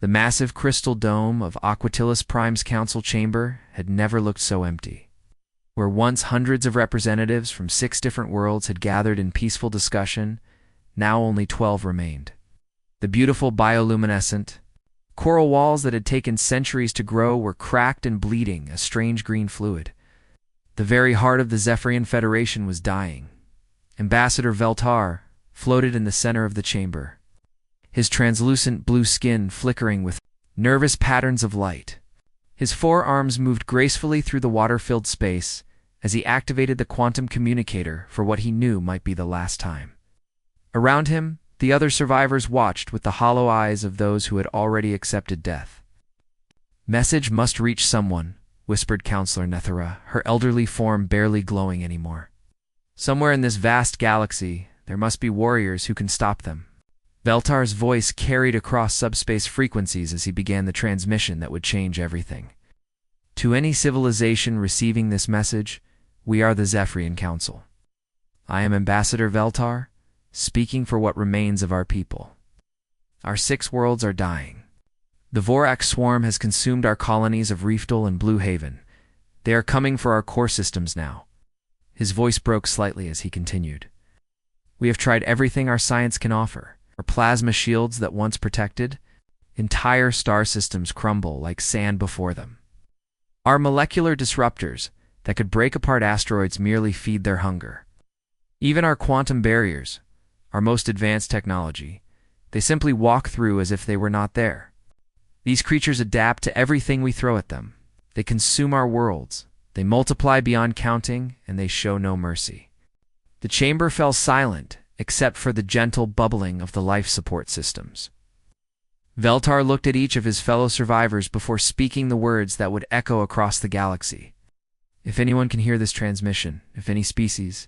The massive crystal dome of Aquatilus Prime's council chamber had never looked so empty. Where once hundreds of representatives from 6 different worlds had gathered in peaceful discussion, now only 12 remained. The beautiful bioluminescent coral walls that had taken centuries to grow were cracked and bleeding a strange green fluid. The very heart of the Zephyrian Federation was dying. Ambassador Veltar floated in the center of the chamber, his translucent blue skin flickering with nervous patterns of light. His forearms moved gracefully through the water-filled space as he activated the quantum communicator for what he knew might be the last time. Around him, the other survivors watched with the hollow eyes of those who had already accepted death. "Message must reach someone," whispered Counselor Nethera, her elderly form barely glowing anymore. "Somewhere in this vast galaxy, there must be warriors who can stop them." Veltar's voice carried across subspace frequencies as he began the transmission that would change everything. "To any civilization receiving this message, we are the Zephyrian Council. I am Ambassador Veltar, speaking for what remains of our people. Our 6 worlds are dying. The Vorax swarm has consumed our colonies of Reefdal and Blue Haven. They are coming for our core systems now." His voice broke slightly as he continued. "We have tried everything our science can offer. Our plasma shields that once protected, entire star systems crumble like sand before them. Our molecular disruptors that could break apart asteroids merely feed their hunger. Even our quantum barriers, our most advanced technology, they simply walk through as if they were not there. These creatures adapt to everything we throw at them. They consume our worlds, they multiply beyond counting, and they show no mercy." The chamber fell silent, except for the gentle bubbling of the life support systems. Veltar looked at each of his fellow survivors before speaking the words that would echo across the galaxy. "If anyone can hear this transmission, if any species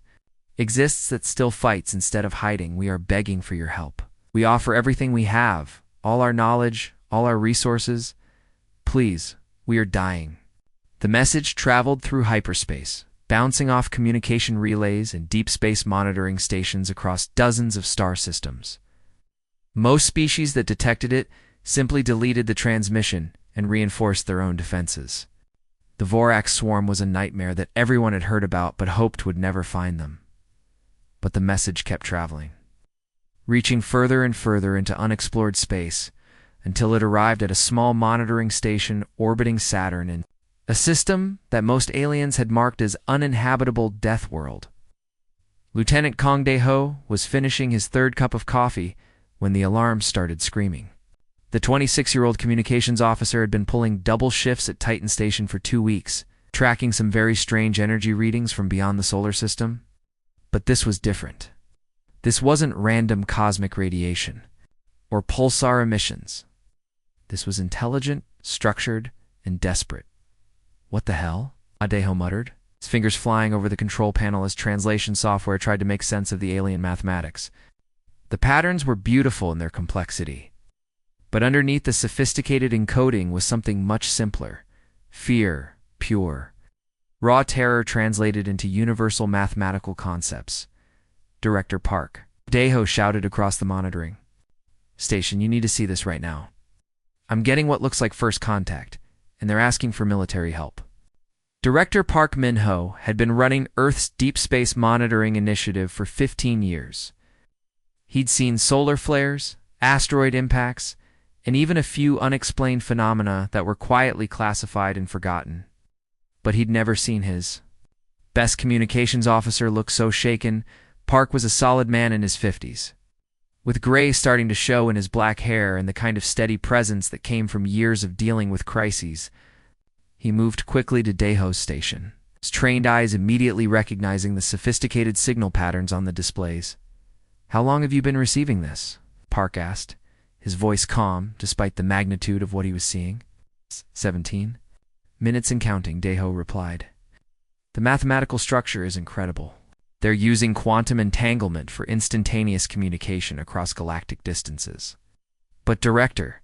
exists that still fights instead of hiding, we are begging for your help. We offer everything we have, all our knowledge, all our resources. Please, we are dying." The message traveled through hyperspace, bouncing off communication relays and deep space monitoring stations across dozens of star systems. Most species that detected it simply deleted the transmission and reinforced their own defenses. The Vorax swarm was a nightmare that everyone had heard about but hoped would never find them. But the message kept traveling, reaching further and further into unexplored space until it arrived at a small monitoring station orbiting Saturn in a system that most aliens had marked as uninhabitable Deathworld. Lieutenant Kong Dae-ho was finishing his 3rd cup of coffee when the alarm started screaming. The 26-year-old communications officer had been pulling double shifts at Titan Station for 2 weeks, tracking some very strange energy readings from beyond the solar system. But this was different. This wasn't random cosmic radiation or pulsar emissions. This was intelligent, structured, and desperate. "What the hell?" Dae-ho muttered, his fingers flying over the control panel as translation software tried to make sense of the alien mathematics. The patterns were beautiful in their complexity, but underneath the sophisticated encoding was something much simpler. Fear, pure. Raw terror translated into universal mathematical concepts. "Director Park," Dae-ho shouted across the monitoring station, "you need to see this right now. I'm getting what looks like first contact, and they're asking for military help." Director Park Min-ho had been running Earth's deep space monitoring initiative for 15 years. He'd seen solar flares, asteroid impacts, and even a few unexplained phenomena that were quietly classified and forgotten. But he'd never seen his best communications officer look so shaken. Park was a solid man in his 50s, with gray starting to show in his black hair and the kind of steady presence that came from years of dealing with crises. He moved quickly to Dae-ho's station, his trained eyes immediately recognizing the sophisticated signal patterns on the displays. "How long have you been receiving this?" Park asked, his voice calm despite the magnitude of what he was seeing. 17 minutes and counting, Dae-ho replied. "The mathematical structure is incredible. They're using quantum entanglement for instantaneous communication across galactic distances." "But Director,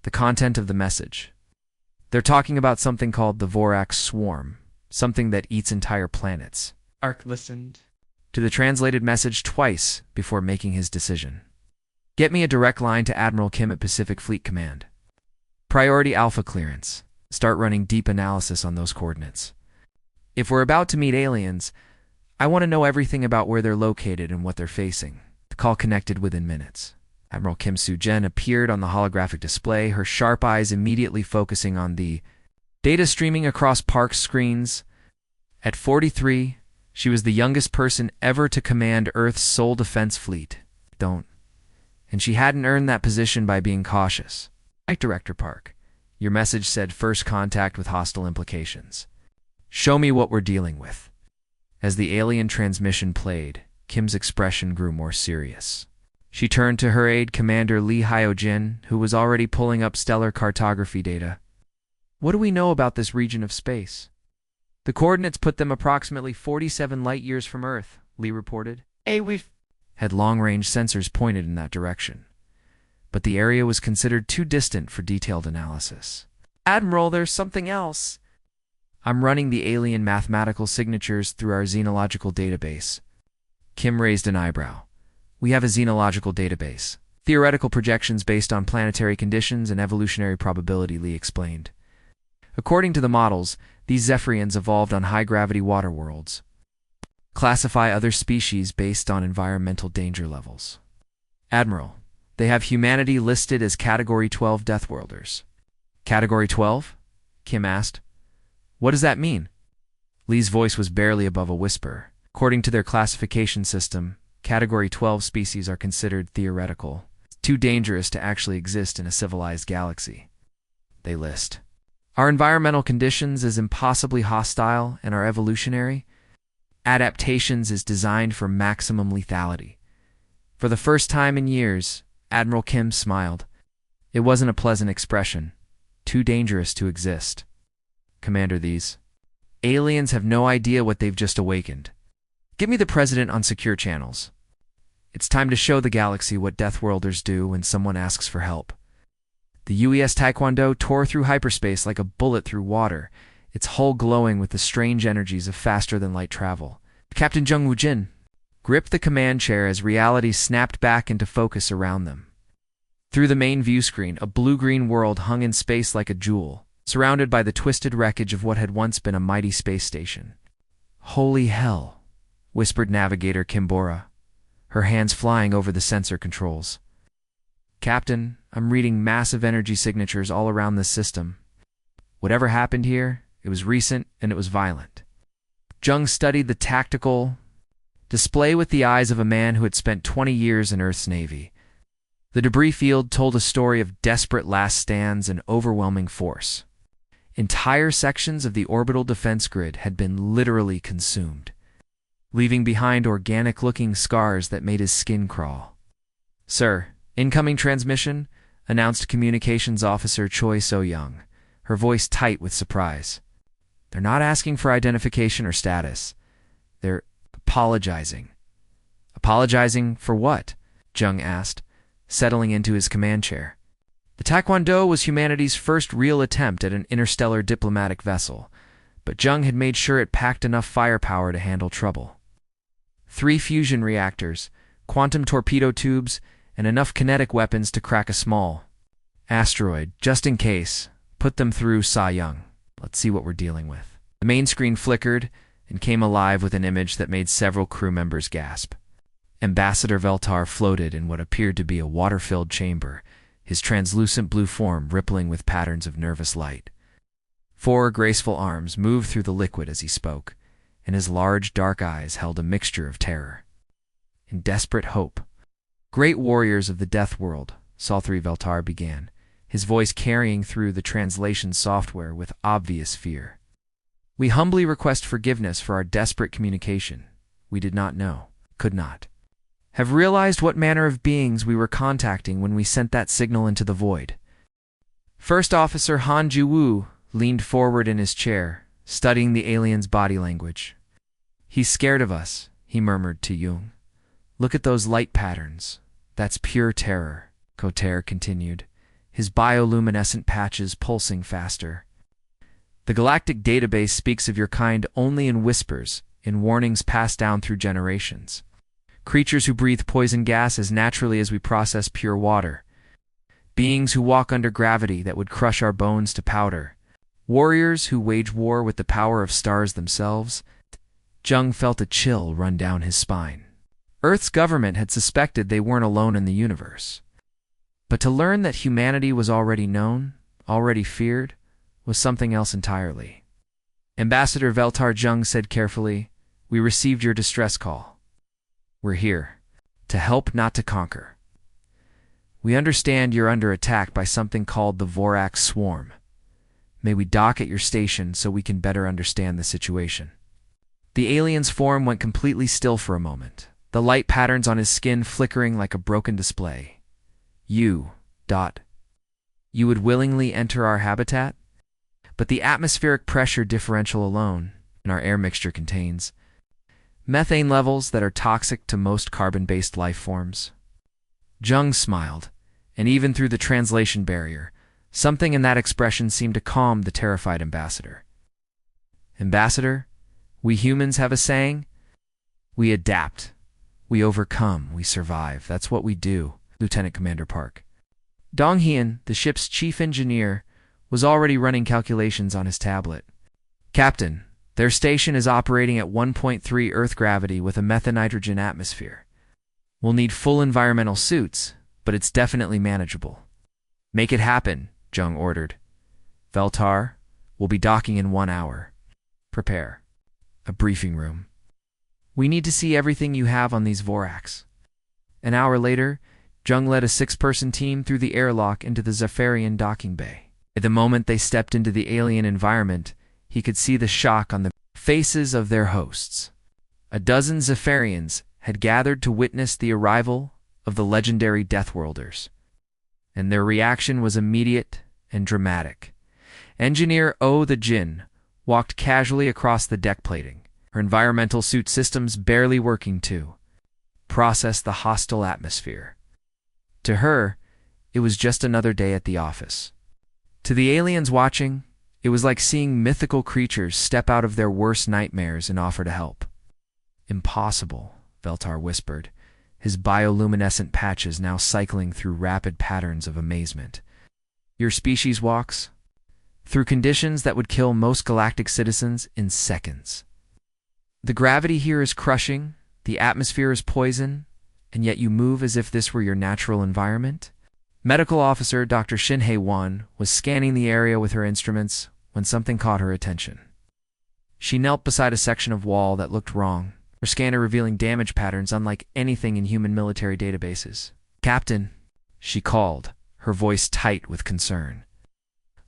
the content of the message. They're talking about something called the Vorax swarm, something that eats entire planets." Ark listened to the translated message twice before making his decision. "Get me a direct line to Admiral Kim at Pacific Fleet Command." Priority alpha clearance. Start running deep analysis on those coordinates. If we're about to meet aliens, I want to know everything about where they're located and what they're facing. The call connected within minutes. Admiral Kim Soo-jen appeared on the holographic display, her sharp eyes immediately focusing on the data streaming across Park's screens. At 43, she was the youngest person ever to command Earth's sole defense fleet. And she hadn't earned that position by being cautious. Right, Director Park. Your message said first contact with hostile implications. Show me what we're dealing with. As the alien transmission played, Kim's expression grew more serious. She turned to her aide, Commander Lee Hyojin, who was already pulling up stellar cartography data. What do we know about this region of space? The coordinates put them approximately 47 light-years from Earth, Lee reported. We've had long-range sensors pointed in that direction, but the area was considered too distant for detailed analysis. Admiral, there's something else. I'm running the alien mathematical signatures through our xenological database. Kim raised an eyebrow. We have a xenological database. Theoretical projections based on planetary conditions and evolutionary probability, Lee explained. According to the models, these Zephyrians evolved on high-gravity water worlds. Classify other species based on environmental danger levels. Admiral, they have humanity listed as Category 12 Deathworlders. Category 12? Kim asked. What does that mean? Lee's voice was barely above a whisper. According to their classification system, Category 12 species are considered theoretical, too dangerous to actually exist in a civilized galaxy. They list. Our environmental conditions is impossibly hostile and our evolutionary adaptations is designed for maximum lethality. For the first time in years, Admiral Kim smiled. It wasn't a pleasant expression. Too dangerous to exist. Commander, these aliens have no idea what they've just awakened. Get me the President on secure channels. It's time to show the galaxy what Deathworlders do when someone asks for help. The UES Taekwondo tore through hyperspace like a bullet through water, its hull glowing with the strange energies of faster-than-light travel. Captain Jung Woo-jin gripped the command chair as reality snapped back into focus around them. Through the main view screen, a blue-green world hung in space like a jewel, surrounded by the twisted wreckage of what had once been a mighty space station. Holy hell, whispered Navigator Kimbora, her hands flying over the sensor controls. Captain, I'm reading massive energy signatures all around this system. Whatever happened here, it was recent and it was violent. Jung studied the tactical display with the eyes of a man who had spent 20 years in Earth's Navy. The debris field told a story of desperate last stands and overwhelming force. Entire sections of the orbital defense grid had been literally consumed, leaving behind organic-looking scars that made his skin crawl. Sir, incoming transmission, announced Communications Officer Choi So-young, her voice tight with surprise. They're not asking for identification or status. They're apologizing. Apologizing for what? Jung asked, settling into his command chair. The Taekwondo was humanity's first real attempt at an interstellar diplomatic vessel, but Jung had made sure it packed enough firepower to handle trouble. 3 fusion reactors, quantum torpedo tubes, and enough kinetic weapons to crack a small asteroid, just in case. Put them through, Sa-young. Let's see what we're dealing with. The main screen flickered and came alive with an image that made several crew members gasp. Ambassador Veltar floated in what appeared to be a water-filled chamber, his translucent blue form rippling with patterns of nervous light. 4 graceful arms moved through the liquid as he spoke, and his large, dark eyes held a mixture of terror and desperate hope. Great warriors of the death world, Salthri Veltar began, his voice carrying through the translation software with obvious fear. We humbly request forgiveness for our desperate communication. We did not know, could not have realized what manner of beings we were contacting when we sent that signal into the void. First Officer Han Ju-woo leaned forward in his chair, studying the alien's body language. He's scared of us, he murmured to Jung. Look at those light patterns. That's pure terror, Koter continued, his bioluminescent patches pulsing faster. The galactic database speaks of your kind only in whispers, in warnings passed down through generations. Creatures who breathe poison gas as naturally as we process pure water. beings who walk under gravity that would crush our bones to powder, warriors who wage war with the power of stars themselves. Jung felt a chill run down his spine. Earth's government had suspected they weren't alone in the universe. But to learn that humanity was already known, already feared, was something else entirely. Ambassador Veltar Jung said carefully, "We received your distress call. We're here. To help, not to conquer. We understand you're under attack by something called the Vorax Swarm. May we dock at your station so we can better understand the situation." The alien's form went completely still for a moment, the light patterns on his skin flickering like a broken display. You would willingly enter our habitat? But the atmospheric pressure differential alone, in our air mixture contains methane levels that are toxic to most carbon-based life forms. Jung smiled, and even through the translation barrier, something in that expression seemed to calm the terrified ambassador. "Ambassador, we humans have a saying. We adapt. We overcome. We survive. That's what we do." Lieutenant Commander Park. Donghyun, the ship's chief engineer, was already running calculations on his tablet. "Captain, their station is operating at 1.3 Earth gravity with a methanitrogen atmosphere. We'll need full environmental suits, but it's definitely manageable." "Make it happen," Jung ordered. "Veltar, we'll be docking in 1 hour. Prepare. A briefing room. We need to see everything you have on these Vorax." An hour later, Jung led a 6-person team through the airlock into the Zephyrian docking bay. At the moment they stepped into the alien environment, he could see the shock on the faces of their hosts. A dozen Zephyrians had gathered to witness the arrival of the legendary Deathworlders, and their reaction was immediate and dramatic. Engineer Oh the Jin walked casually across the deck plating, her environmental suit systems barely working to process the hostile atmosphere. To her, it was just another day at the office. To the aliens watching, it was like seeing mythical creatures step out of their worst nightmares and offer to help. "Impossible," Veltar whispered, his bioluminescent patches now cycling through rapid patterns of amazement. "Your species walks through conditions that would kill most galactic citizens in seconds. The gravity here is crushing, the atmosphere is poison, and yet you move as if this were your natural environment?" Medical officer Dr. Shinhei Wan was scanning the area with her instruments when something caught her attention. She knelt beside a section of wall that looked wrong, her scanner revealing damage patterns unlike anything in human military databases. "Captain," she called, her voice tight with concern.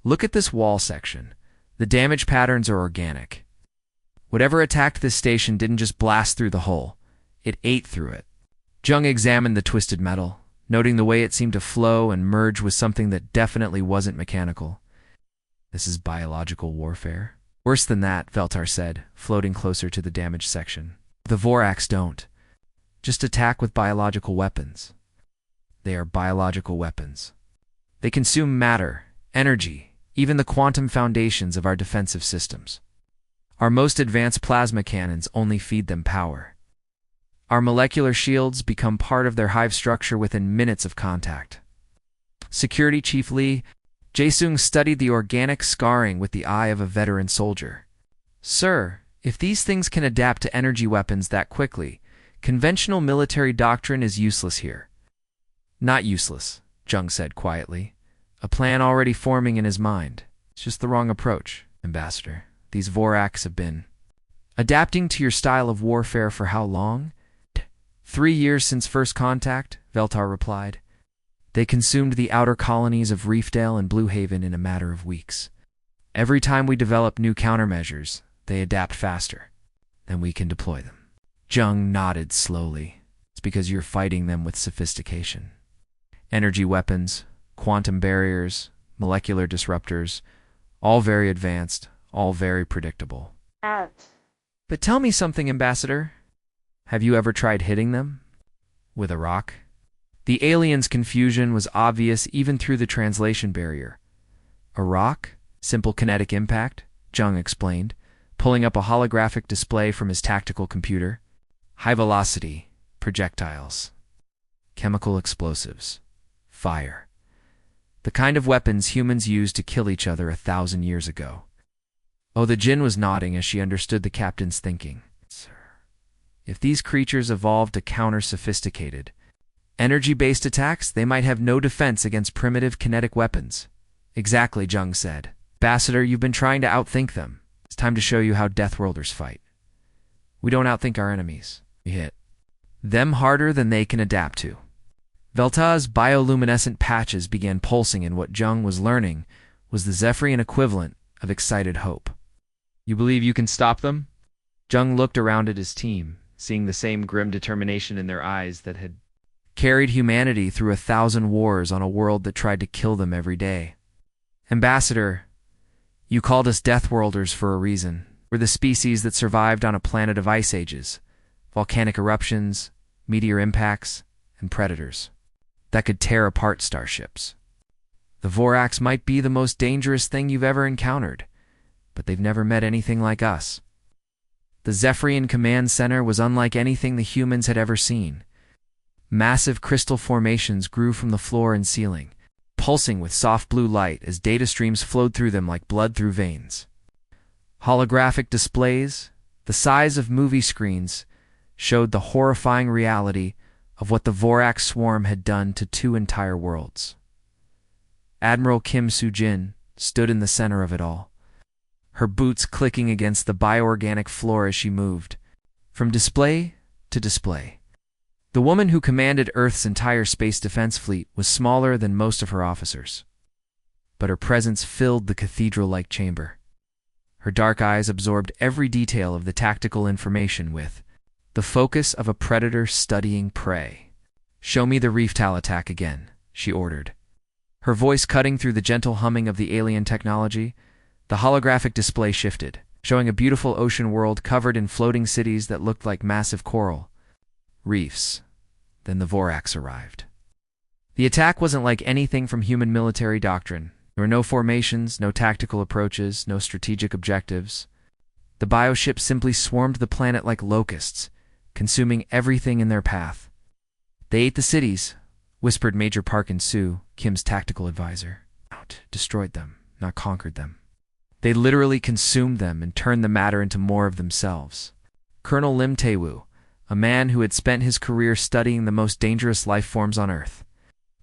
"Look at this wall section. The damage patterns are organic. Whatever attacked this station didn't just blast through the hull, it ate through it." Jung examined the twisted metal, noting the way it seemed to flow and merge with something that definitely wasn't mechanical. "This is biological warfare?" "Worse than that," Veltar said, floating closer to the damaged section. "The Vorax don't just attack with biological weapons. They are biological weapons. They consume matter, energy, even the quantum foundations of our defensive systems. Our most advanced plasma cannons only feed them power. Our molecular shields become part of their hive structure within minutes of contact." Security Chief Lee Jae-sung studied the organic scarring with the eye of a veteran soldier. "Sir, if these things can adapt to energy weapons that quickly, conventional military doctrine is useless here." "Not useless," Jung said quietly, a plan already forming in his mind. "It's just the wrong approach, Ambassador. These Vorax have been adapting to your style of warfare for how long?" 3 years since first contact," Veltar replied. "They consumed the outer colonies of Reefdale and Blue Haven in a matter of weeks. Every time we develop new countermeasures, they adapt faster. Then we can deploy them." Jung nodded slowly. "It's because you're fighting them with sophistication. Energy weapons, quantum barriers, molecular disruptors, all very advanced, all very predictable." "But tell me something, Ambassador. Have you ever tried hitting them? With a rock?" The alien's confusion was obvious even through the translation barrier. "A rock? Simple kinetic impact," Jung explained, pulling up a holographic display from his tactical computer. "High velocity, projectiles, chemical explosives, fire. The kind of weapons humans used to kill each other 1,000 years ago. Oh, the Jinn was nodding as she understood the captain's thinking. Sir, if these creatures evolved to counter sophisticated, energy-based attacks, they might have no defense against primitive kinetic weapons. Exactly, Jung said. Ambassador, you've been trying to outthink them. It's time to show you how Deathworlders fight. We don't outthink our enemies. We hit them harder than they can adapt to. Velta's bioluminescent patches began pulsing, and what Jung was learning was the Zephyrian equivalent of excited hope. You believe you can stop them? Jung looked around at his team, seeing the same grim determination in their eyes that had carried humanity through 1,000 wars on a world that tried to kill them every day. Ambassador, you called us Deathworlders for a reason. We're the species that survived on a planet of ice ages, volcanic eruptions, meteor impacts, and predators that could tear apart starships. The Vorax might be the most dangerous thing you've ever encountered, but they've never met anything like us. The Zephyrian Command Center was unlike anything the humans had ever seen. Massive crystal formations grew from the floor and ceiling, pulsing with soft blue light as data streams flowed through them like blood through veins. Holographic displays, the size of movie screens, showed the horrifying reality of what the Vorax swarm had done to 2 entire worlds. Admiral Kim Soo-jin stood in the center of it all, her boots clicking against the bioorganic floor as she moved, from display to display. The woman who commanded Earth's entire space defense fleet was smaller than most of her officers, but her presence filled the cathedral-like chamber. Her dark eyes absorbed every detail of the tactical information with the focus of a predator studying prey. "Show me the reef towel attack again," she ordered. Her voice cutting through the gentle humming of the alien technology. The holographic display shifted, showing a beautiful ocean world covered in floating cities that looked like massive coral reefs. Then the Vorax arrived. The attack wasn't like anything from human military doctrine. There were no formations, no tactical approaches, no strategic objectives. The bioships simply swarmed the planet like locusts, consuming everything in their path. "They ate the cities," whispered Major Parkin Soo, Kim's tactical advisor. "Destroyed them, not conquered them. They literally consumed them and turned the matter into more of themselves." Colonel Lim Tae-woo, a man who had spent his career studying the most dangerous life forms on Earth,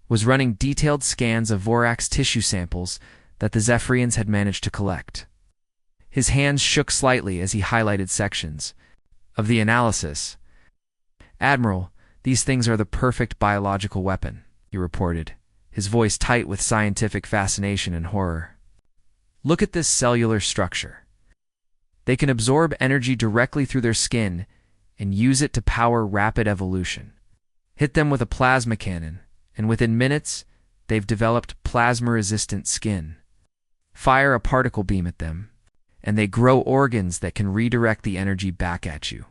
was running detailed scans of Vorax tissue samples that the Zephyrians had managed to collect. His hands shook slightly as he highlighted sections of the analysis. "Admiral, these things are the perfect biological weapon," he reported, his voice tight with scientific fascination and horror. "Look at this cellular structure. They can absorb energy directly through their skin and use it to power rapid evolution. Hit them with a plasma cannon, and within minutes, they've developed plasma-resistant skin. Fire a particle beam at them, and they grow organs that can redirect the energy back at you."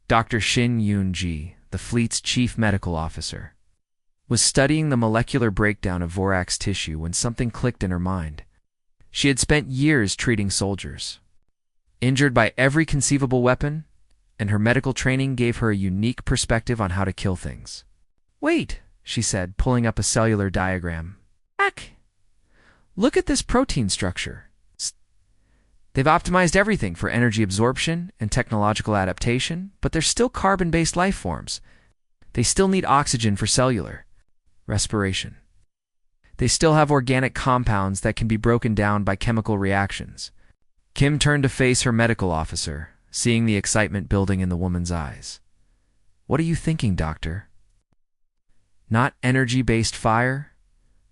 Dr. Shin Yoon-ji, the fleet's chief medical officer, was studying the molecular breakdown of Vorax tissue when something clicked in her mind. She had spent years treating soldiers, injured by every conceivable weapon, and her medical training gave her a unique perspective on how to kill things. "Wait," she said, pulling up a cellular diagram. "Look at this protein structure. They've optimized everything for energy absorption and technological adaptation, but they're still carbon-based life forms. They still need oxygen for cellular respiration. They still have organic compounds that can be broken down by chemical reactions." Kim turned to face her medical officer, seeing the excitement building in the woman's eyes. "What are you thinking, Doctor? Not energy-based fire,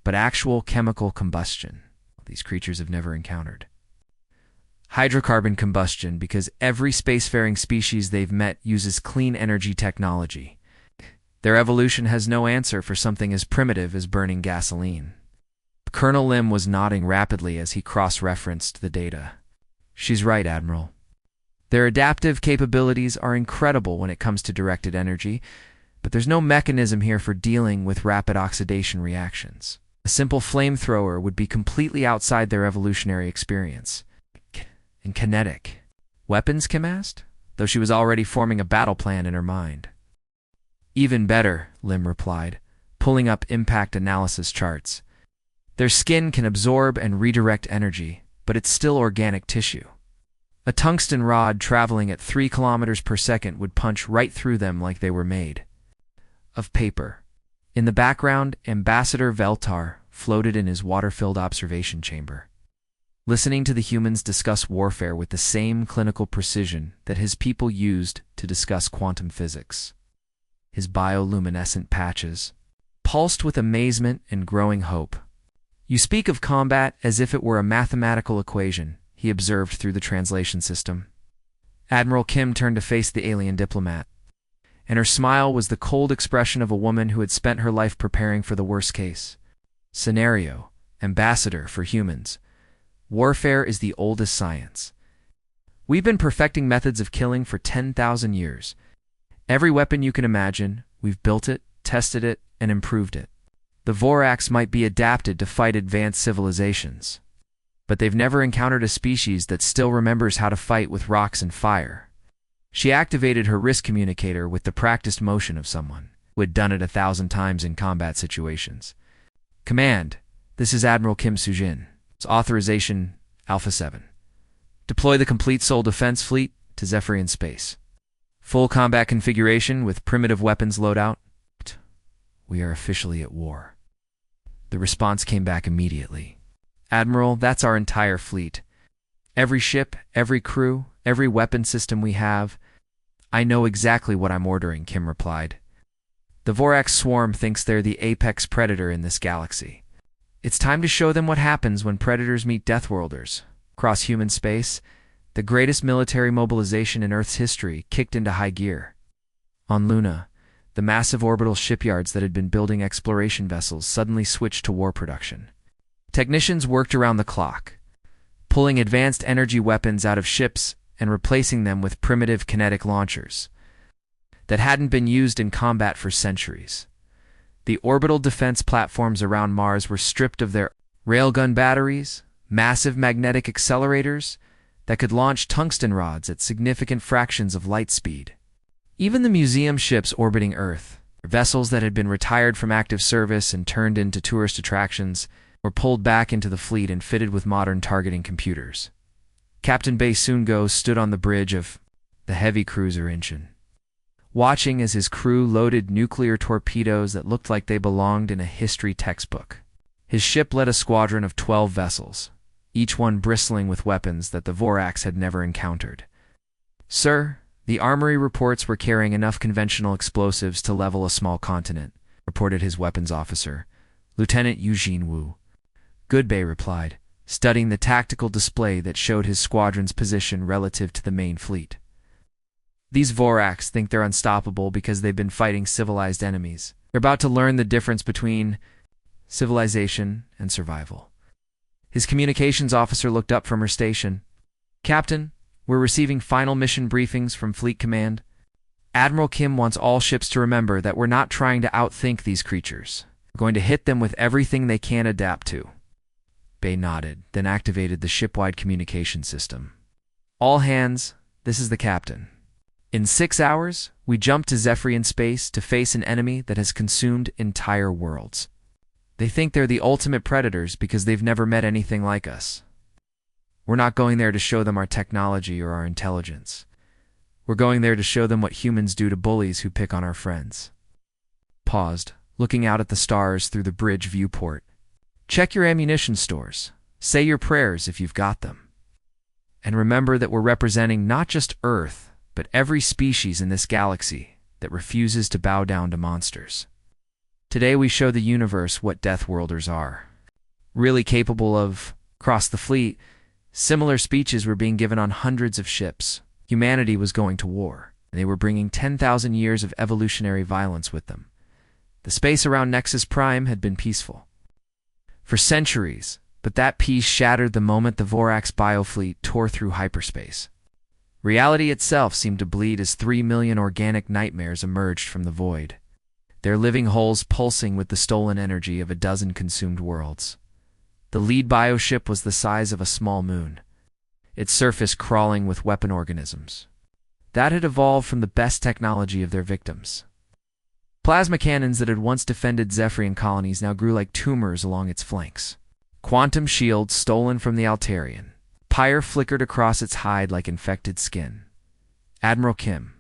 but actual chemical combustion these creatures have never encountered. Hydrocarbon combustion, because every spacefaring species they've met uses clean energy technology. Their evolution has no answer for something as primitive as burning gasoline." Colonel Lim was nodding rapidly as he cross-referenced the data. "She's right, Admiral. Their adaptive capabilities are incredible when it comes to directed energy, but there's no mechanism here for dealing with rapid oxidation reactions. A simple flamethrower would be completely outside their evolutionary experience." "And kinetic weapons?" Kim asked, though she was already forming a battle plan in her mind. "Even better," Lim replied, pulling up impact analysis charts. Their skin can absorb and redirect energy, but it's still organic tissue. A tungsten rod traveling at 3 kilometers per second would punch right through them like they were made of paper. In the background, Ambassador Veltar floated in his water-filled observation chamber, listening to the humans discuss warfare with the same clinical precision that his people used to discuss quantum physics. His bioluminescent patches pulsed with amazement and growing hope. "You speak of combat as if it were a mathematical equation," he observed through the translation system. Admiral Kim turned to face the alien diplomat, and her smile was the cold expression of a woman who had spent her life preparing for the worst case scenario. "Ambassador, for humans, warfare is the oldest science. We've been perfecting methods of killing for 10,000 years. Every weapon you can imagine, we've built it, tested it, and improved it. The Vorax might be adapted to fight advanced civilizations, but they've never encountered a species that still remembers how to fight with rocks and fire." She activated her wrist communicator with the practiced motion of someone who had done it 1,000 times in combat situations. "Command, this is Admiral Kim Sujin. It's authorization Alpha 7. Deploy the complete Soul Defense Fleet to Zephyrian space. Full combat configuration with primitive weapons loadout. We are officially at war." The response came back immediately. "Admiral, that's our entire fleet. Every ship, every crew, every weapon system we have. I know exactly what I'm ordering," Kim replied. "The Vorax swarm thinks they're the apex predator in this galaxy. It's time to show them what happens when predators meet Deathworlders." Across human space, the greatest military mobilization in Earth's history kicked into high gear. On Luna, the massive orbital shipyards that had been building exploration vessels suddenly switched to war production. Technicians worked around the clock, pulling advanced energy weapons out of ships and replacing them with primitive kinetic launchers that hadn't been used in combat for centuries. The orbital defense platforms around Mars were stripped of their railgun batteries, massive magnetic accelerators that could launch tungsten rods at significant fractions of light speed. Even the museum ships orbiting Earth, vessels that had been retired from active service and turned into tourist attractions, were pulled back into the fleet and fitted with modern targeting computers. Captain Bae Soon-go stood on the bridge of the heavy cruiser Incheon, watching as his crew loaded nuclear torpedoes that looked like they belonged in a history textbook. His ship led a squadron of 12 vessels, each one bristling with weapons that the Vorax had never encountered. "Sir, the armory reports we're carrying enough conventional explosives to level a small continent," reported his weapons officer, Lieutenant Eugene Wu. "Good," Bae replied, studying the tactical display that showed his squadron's position relative to the main fleet. "These Vorax think they're unstoppable because they've been fighting civilized enemies. They're about to learn the difference between civilization and survival." His communications officer looked up from her station. "Captain, we're receiving final mission briefings from Fleet Command. Admiral Kim wants all ships to remember that we're not trying to outthink these creatures. We're going to hit them with everything they can adapt to." Bae nodded, then activated the ship-wide communication system. "All hands, this is the captain. In 6 hours, we jump to Zephyrian space to face an enemy that has consumed entire worlds. They think they're the ultimate predators because they've never met anything like us. We're not going there to show them our technology or our intelligence. We're going there to show them what humans do to bullies who pick on our friends." Paused, looking out at the stars through the bridge viewport. "Check your ammunition stores. Say your prayers if you've got them. And remember that we're representing not just Earth, but every species in this galaxy that refuses to bow down to monsters. Today we show the universe what Deathworlders are. Really capable of, across the fleet, similar speeches were being given on hundreds of ships. Humanity was going to war, and they were bringing 10,000 years of evolutionary violence with them. The space around Nexus Prime had been peaceful for centuries, but that peace shattered the moment the Vorax biofleet tore through hyperspace. Reality itself seemed to bleed as 3 million organic nightmares emerged from the void, their living holes pulsing with the stolen energy of a dozen consumed worlds. The lead bioship was the size of a small moon, its surface crawling with weapon organisms that had evolved from the best technology of their victims. Plasma cannons that had once defended Zephyrian colonies now grew like tumors along its flanks, Quantum shield stolen from the Altarian. Pyre flickered across its hide like infected skin. Admiral Kim.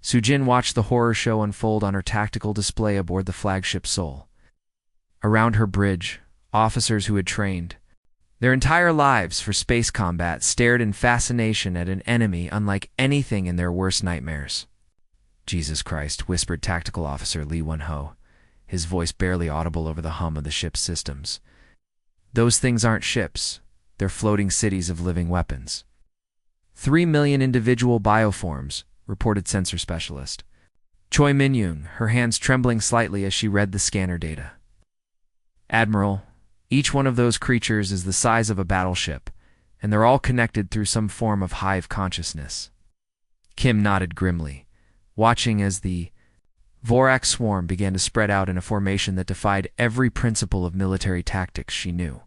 Sujin watched the horror show unfold on her tactical display aboard the flagship Seoul. Around her bridge, officers who had trained their entire lives for space combat stared in fascination at an enemy unlike anything in their worst nightmares. "Jesus Christ," whispered Tactical Officer Lee Won-ho, his voice barely audible over the hum of the ship's systems. "Those things aren't ships. They're floating cities of living weapons." 3 million individual bioforms, reported Sensor Specialist Choi Min-young, her hands trembling slightly as she read the scanner data. "Admiral, each one of those creatures is the size of a battleship, and they're all connected through some form of hive consciousness." Kim nodded grimly, watching as the Vorax swarm began to spread out in a formation that defied every principle of military tactics she knew.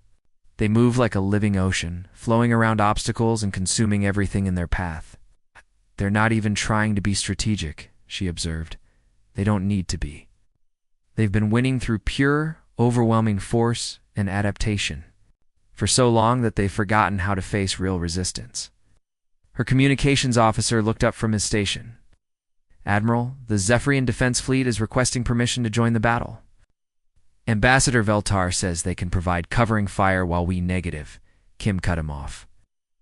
They moved like a living ocean, flowing around obstacles and consuming everything in their path. "They're not even trying to be strategic," she observed. "They don't need to be. They've been winning through pure, overwhelming force and adaptation for so long that they've forgotten how to face real resistance." Her communications officer looked up from his station. "Admiral, the Zephyrian Defense Fleet is requesting permission to join the battle. Ambassador Veltar says they can provide covering fire while we negative." Kim cut him off.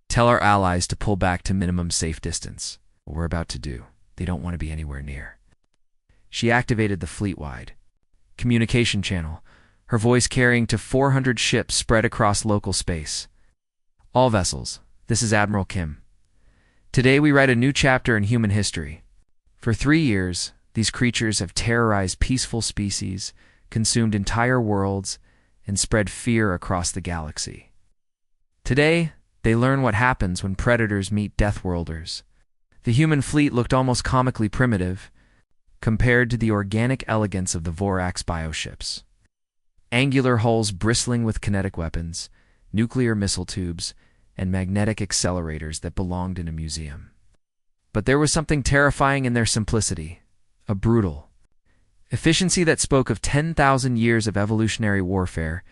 "Tell our allies to pull back to minimum safe distance. What we're about to do, they don't want to be anywhere near." She activated the fleet-wide communication channel, her voice carrying to 400 ships spread across local space. "All vessels, this is Admiral Kim. Today we write a new chapter in human history. For 3 years, these creatures have terrorized peaceful species, consumed entire worlds, and spread fear across the galaxy. Today, they learn what happens when predators meet Deathworlders." The human fleet looked almost comically primitive compared to the organic elegance of the Vorax bioships. Angular hulls bristling with kinetic weapons, nuclear missile tubes, and magnetic accelerators that belonged in a museum. But there was something terrifying in their simplicity, a brutal efficiency that spoke of 10,000 years of evolutionary warfare.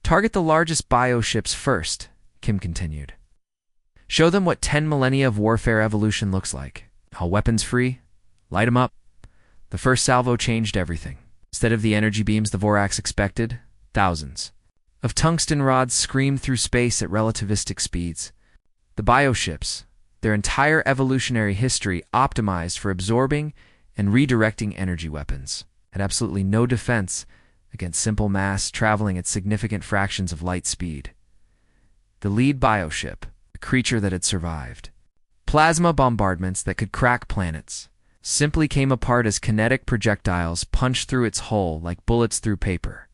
"Target the largest bioships first," Kim continued. "Show them what 10 millennia of warfare evolution looks like. All weapons free. Light them up." The first salvo changed everything. Instead of the energy beams the Vorax expected, thousands of tungsten rods screamed through space at relativistic speeds. The bioships, their entire evolutionary history optimized for absorbing and redirecting energy weapons, had absolutely no defense against simple mass traveling at significant fractions of light speed. The lead bioship, a creature that had survived plasma bombardments that could crack planets, simply came apart as kinetic projectiles punched through its hull like bullets through paper.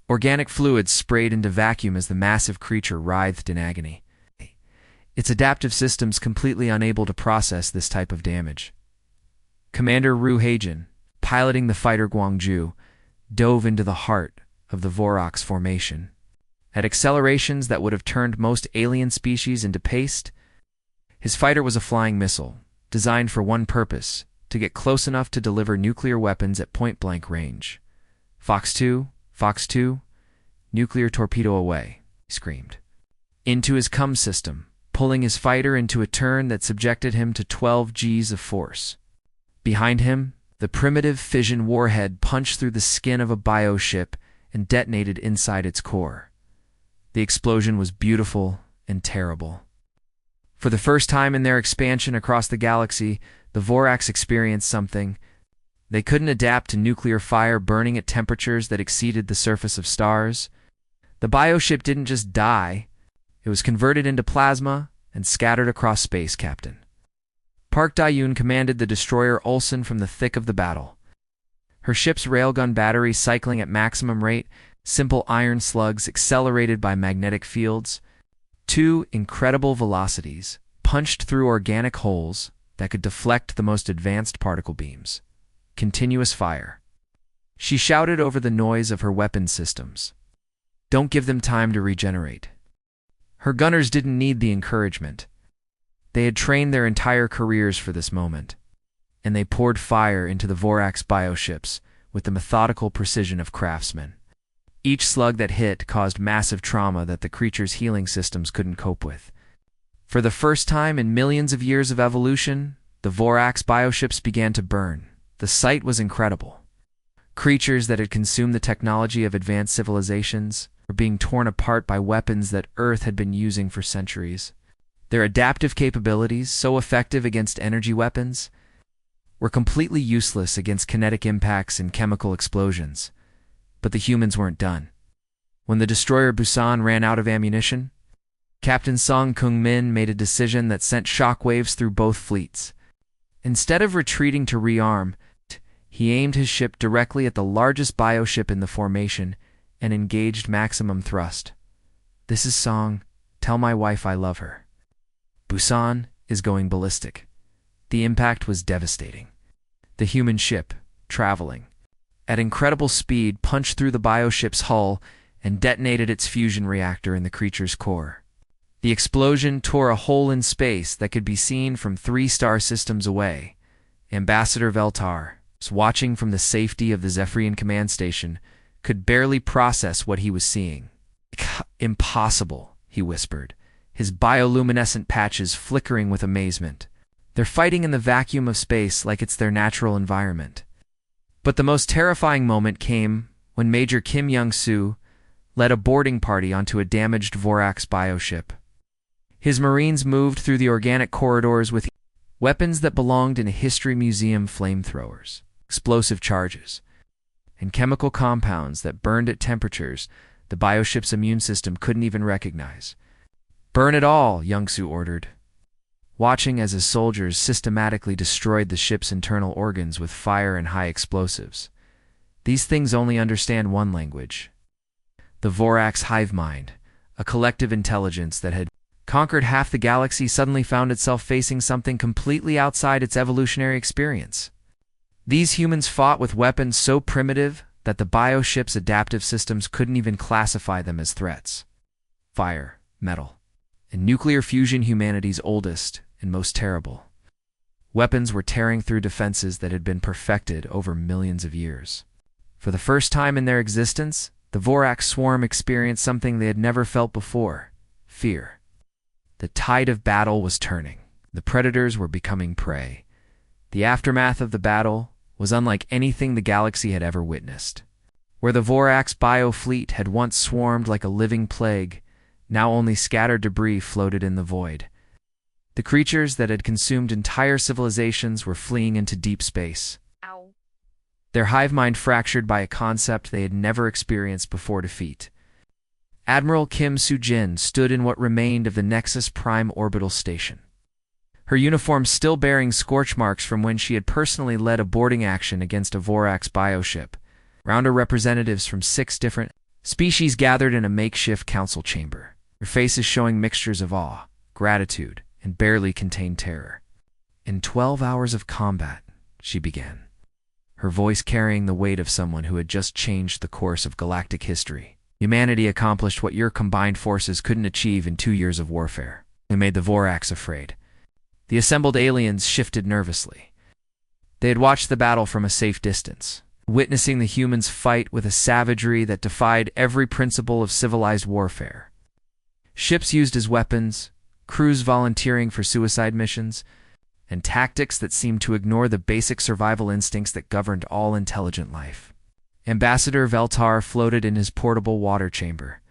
Organic fluids sprayed into vacuum as the massive creature writhed in agony, its adaptive systems completely unable to process this type of damage. Commander Ru Haejin, piloting the fighter Gwangju, dove into the heart of the Vorax formation. At accelerations that would have turned most alien species into paste, his fighter was a flying missile, designed for one purpose: to get close enough to deliver nuclear weapons at point-blank range. Fox 2, nuclear torpedo away," he screamed. Into his cum system, pulling his fighter into a turn that subjected him to 12 Gs of force. Behind him, the primitive fission warhead punched through the skin of a bioship and detonated inside its core. The explosion was beautiful and terrible. For the first time in their expansion across the galaxy, the Vorax experienced something. They couldn't adapt to nuclear fire burning at temperatures that exceeded the surface of stars. The bioship didn't just die, it was converted into plasma and scattered across space, Captain. Park Dae-yoon commanded the destroyer Olsen from the thick of the battle. Her ship's railgun battery cycling at maximum rate, simple iron slugs accelerated by magnetic fields. 2 incredible velocities punched through organic holes that could deflect the most advanced particle beams. Continuous fire. She shouted over the noise of her weapon systems. "Don't give them time to regenerate." Her gunners didn't need the encouragement. They had trained their entire careers for this moment, and they poured fire into the Vorax bioships with the methodical precision of craftsmen. Each slug that hit caused massive trauma that the creature's healing systems couldn't cope with. For the first time in millions of years of evolution, the Vorax bioships began to burn. The sight was incredible. Creatures that had consumed the technology of advanced civilizations were being torn apart by weapons that Earth had been using for centuries. Their adaptive capabilities, so effective against energy weapons, were completely useless against kinetic impacts and chemical explosions. But the humans weren't done. When the destroyer Busan ran out of ammunition, Captain Song Kung-min made a decision that sent shockwaves through both fleets. Instead of retreating to rearm, he aimed his ship directly at the largest bioship in the formation and engaged maximum thrust. "This is Song. Tell my wife I love her. Busan is going ballistic." The impact was devastating. The human ship, traveling at incredible speed, punched through the bioship's hull and detonated its fusion reactor in the creature's core. The explosion tore a hole in space that could be seen from 3 star systems away. Ambassador Veltar, watching from the safety of the Zephyrian command station, could barely process what he was seeing. "Impossible," he whispered, his bioluminescent patches flickering with amazement. "They're fighting in the vacuum of space like it's their natural environment." But the most terrifying moment came when Major Kim Young-soo led a boarding party onto a damaged Vorax bioship. His Marines moved through the organic corridors with weapons that belonged in a history museum, flamethrowers, explosive charges, and chemical compounds that burned at temperatures the bioship's immune system couldn't even recognize. "Burn it all," Young-soo ordered, watching as his soldiers systematically destroyed the ship's internal organs with fire and high explosives. These things only understand one language: the Vorax hive mind, a collective intelligence that had conquered half the galaxy, suddenly found itself facing something completely outside its evolutionary experience. These humans fought with weapons so primitive that the bioship's adaptive systems couldn't even classify them as threats. Fire, metal, and nuclear fusion, humanity's oldest and most terrible weapons, were tearing through defenses that had been perfected over millions of years. For the first time in their existence, the Vorax swarm experienced something they had never felt before: fear. The tide of battle was turning. The predators were becoming prey. The aftermath of the battle was unlike anything the galaxy had ever witnessed. Where the Vorax biofleet had once swarmed like a living plague, now only scattered debris floated in the void. The creatures that had consumed entire civilizations were fleeing into deep space. Ow. Their hive mind fractured by a concept they had never experienced before defeat. Admiral Kim Soo-jin stood in what remained of the Nexus Prime orbital station, her uniform still bearing scorch marks from when she had personally led a boarding action against a Vorax bioship. Around her, representatives from 6 different species gathered in a makeshift council chamber, their faces showing mixtures of awe, gratitude, and barely contained terror. "In 12 hours of combat," she began, her voice carrying the weight of someone who had just changed the course of galactic history, "humanity accomplished what your combined forces couldn't achieve in 2 years of warfare. We made the Vorax afraid." The assembled aliens shifted nervously. They had watched the battle from a safe distance, witnessing the humans fight with a savagery that defied every principle of civilized warfare. Ships used as weapons, crews volunteering for suicide missions, and tactics that seemed to ignore the basic survival instincts that governed all intelligent life. Ambassador Veltar floated in his portable water chamber,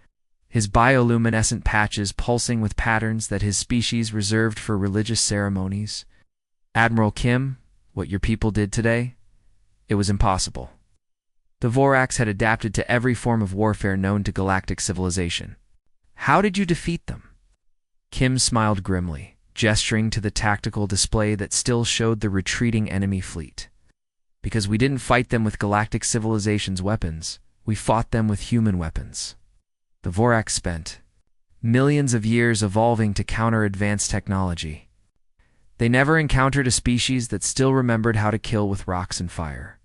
his bioluminescent patches pulsing with patterns that his species reserved for religious ceremonies. "Admiral Kim, what your people did today, it was impossible. The Vorax had adapted to every form of warfare known to galactic civilization. How did you defeat them?" Kim smiled grimly, gesturing to the tactical display that still showed the retreating enemy fleet. "Because we didn't fight them with galactic civilization's weapons, we fought them with human weapons." The Vorax spent millions of years evolving to counter advanced technology. They never encountered a species that still remembered how to kill with rocks and fire.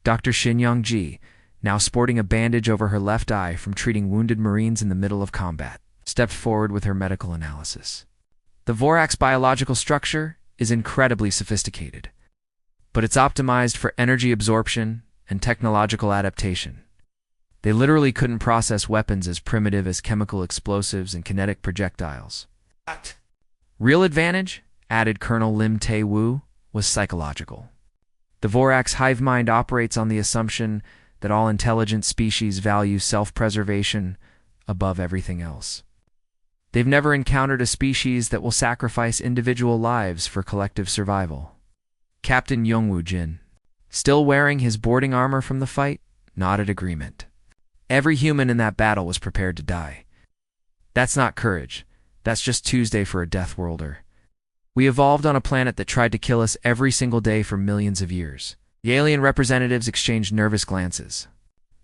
Dr. Shin Young-ji, now sporting a bandage over her left eye from treating wounded Marines in the middle of combat, stepped forward with her medical analysis. "The Vorax biological structure is incredibly sophisticated, but it's optimized for energy absorption and technological adaptation. They literally couldn't process weapons as primitive as chemical explosives and kinetic projectiles. Real advantage, added Colonel Lim Tae-woo, was psychological. The Vorax hive mind operates on the assumption that all intelligent species value self-preservation above everything else. They've never encountered a species that will sacrifice individual lives for collective survival. Captain Youngwoo Jin, still wearing his boarding armor from the fight, nodded agreement. Every human in that battle was prepared to die. That's not courage. That's just Tuesday for a Deathworlder. We evolved on a planet that tried to kill us every single day for millions of years. The alien representatives exchanged nervous glances.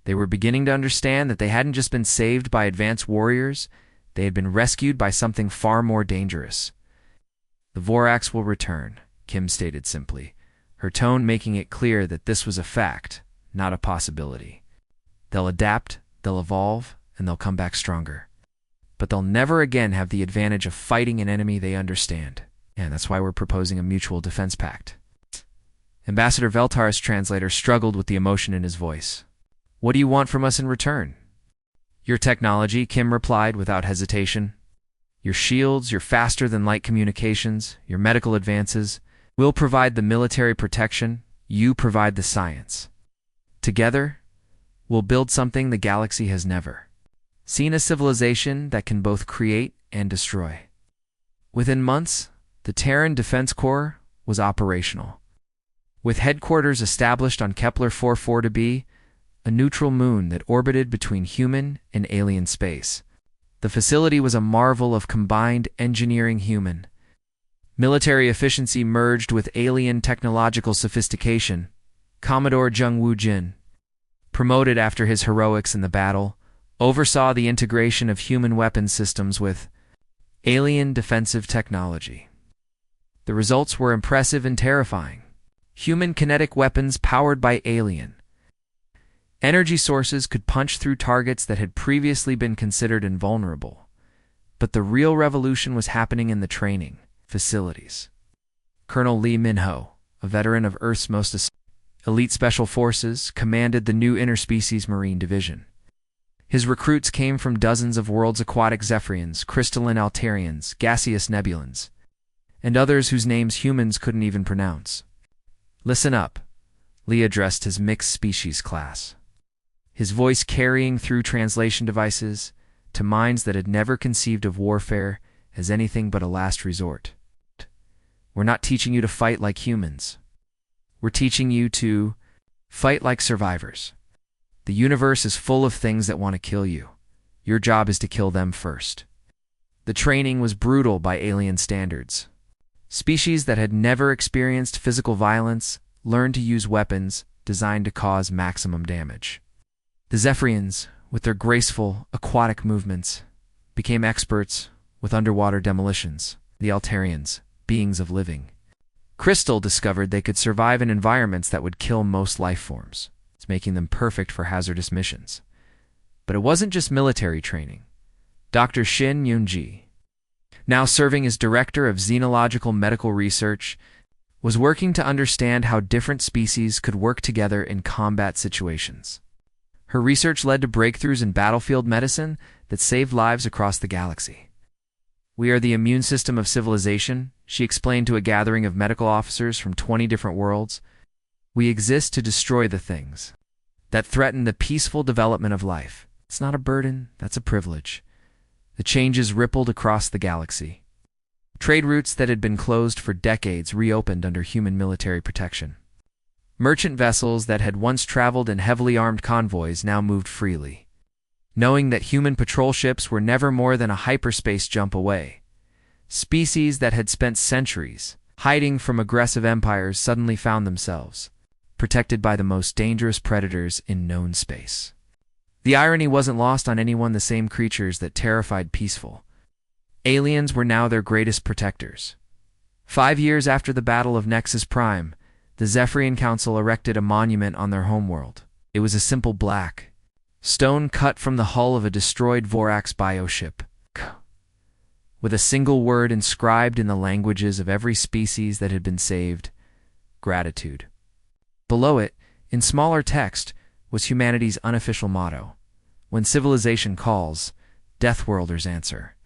They were beginning to understand that they hadn't just been saved by advanced warriors, they had been rescued by something far more dangerous. The Vorax will return, Kim stated simply, her tone making it clear that this was a fact, not a possibility. They'll adapt, they'll evolve, and they'll come back stronger. But they'll never again have the advantage of fighting an enemy they understand. And that's why we're proposing a mutual defense pact. Ambassador Veltar's translator struggled with the emotion in his voice. What do you want from us in return? Your technology, Kim replied without hesitation. Your shields, your faster-than-light communications, your medical advances. We'll provide the military protection, you provide the science. Together, we'll build something the galaxy has never seen, a civilization that can both create and destroy. Within months, the Terran Defense Corps was operational. With headquarters established on Kepler 44b, a neutral moon that orbited between human and alien space. The facility was a marvel of combined engineering human. Military efficiency merged with alien technological sophistication. Commodore Jung-woo Jin, promoted after his heroics in the battle, oversaw the integration of human weapons systems with alien defensive technology. The results were impressive and terrifying. Human kinetic weapons powered by alien energy sources could punch through targets that had previously been considered invulnerable. But the real revolution was happening in the training facilities. Colonel Lee Min-ho, a veteran of Earth's most elite special forces, commanded the new Interspecies Marine Division. His recruits came from dozens of worlds: aquatic Zephyrians, crystalline Alterians, gaseous Nebulans, and others whose names humans couldn't even pronounce. Listen up, Lee addressed his mixed species class, his voice carrying through translation devices to minds that had never conceived of warfare as anything but a last resort. We're not teaching you to fight like humans. We're teaching you to fight like survivors. The universe is full of things that want to kill you. Your job is to kill them first. The training was brutal by alien standards. Species that had never experienced physical violence learned to use weapons designed to cause maximum damage. The Zephyrians, with their graceful, aquatic movements, became experts with underwater demolitions. The Alterians, beings of living. Crystal discovered they could survive in environments that would kill most life forms. It's making them perfect for hazardous missions. But it wasn't just military training. Dr. Shin Yoon-ji, now serving as director of xenological medical research, was working to understand how different species could work together in combat situations. Her research led to breakthroughs in battlefield medicine that saved lives across the galaxy. We are the immune system of civilization, she explained to a gathering of medical officers from 20 different worlds. We exist to destroy the things that threaten the peaceful development of life. It's not a burden, that's a privilege. The changes rippled across the galaxy. Trade routes that had been closed for decades reopened under human military protection. Merchant vessels that had once traveled in heavily armed convoys now moved freely, knowing that human patrol ships were never more than a hyperspace jump away. Species that had spent centuries hiding from aggressive empires suddenly found themselves protected by the most dangerous predators in known space. The irony wasn't lost on anyone. The same creatures that terrified peaceful aliens were now their greatest protectors. 5 years after the Battle of Nexus Prime, the Zephyrian Council erected a monument on their homeworld. It was a simple black stone cut from the hull of a destroyed Vorax bioship, with a single word inscribed in the languages of every species that had been saved: gratitude. Below it, in smaller text, was humanity's unofficial motto: When civilization calls, Deathworlders answer.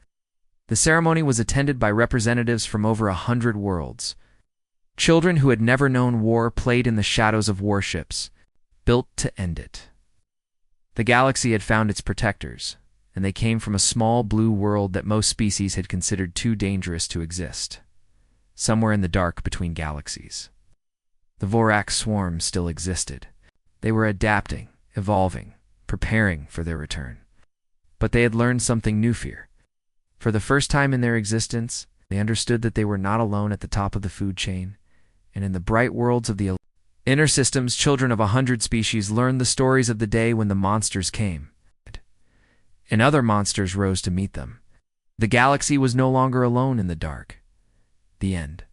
The ceremony was attended by representatives from over 100 worlds. Children who had never known war played in the shadows of warships, built to end it. The galaxy had found its protectors, and they came from a small blue world that most species had considered too dangerous to exist, somewhere in the dark between galaxies. The Vorak swarm still existed. They were adapting, evolving, preparing for their return. But they had learned something new fear. For the first time in their existence, they understood that they were not alone at the top of the food chain, and in the bright worlds of the inner systems, children of 100 species learned the stories of the day when the monsters came, and other monsters rose to meet them. The galaxy was no longer alone in the dark. The end.